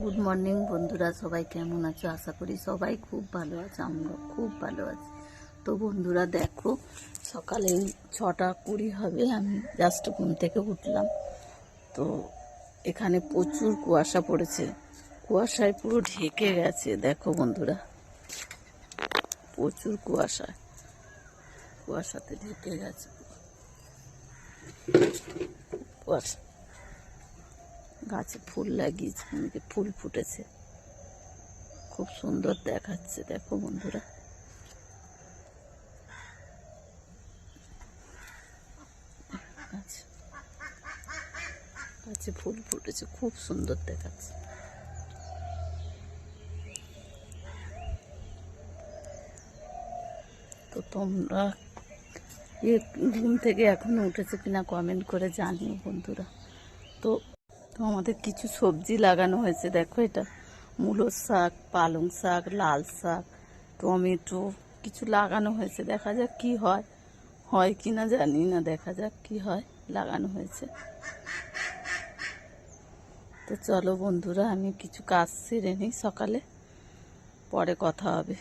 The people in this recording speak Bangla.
গুড মর্নিং বন্ধুরা, সবাই কেমন আছো? আশা করি সবাই খুব ভালো আছে, আমরা খুব ভালো আছি। তো বন্ধুরা দেখো, সকালে 6:20 হবে, আমি জাস্ট ঘুম থেকে উঠলাম। তো এখানে প্রচুর কুয়াশা পড়েছে, কুয়াশায় পুরো ঢেকে গেছে। দেখো বন্ধুরা, প্রচুর কুয়াশাতে ঢেকে গেছে কুয়াশা। গাছে ফুল লাগিয়েছে, অনেকে ফুল ফুটেছে, খুব সুন্দর দেখাচ্ছে। দেখো বন্ধুরা, গাছে ফুল ফুটেছে, খুব সুন্দর দেখাচ্ছে। তো তোমরা ঘুম থেকে এখনো উঠেছে কিনা কমেন্ট করে জানিও বন্ধুরা। তো তো আমাদের কিছু সবজি লাগানো হয়েছে। দেখো, এটা মূলোর শাক, পালং শাক, লাল শাক, টমেটো কিছু লাগানো হয়েছে। দেখা যাক কি হয়, হয় কি না জানি না, দেখা যাক কি হয়। লাগানো হয়েছে। তো চলো বন্ধুরা, আমি কিছু কাজ সেরে নিই, সকালে পরে কথা হবে।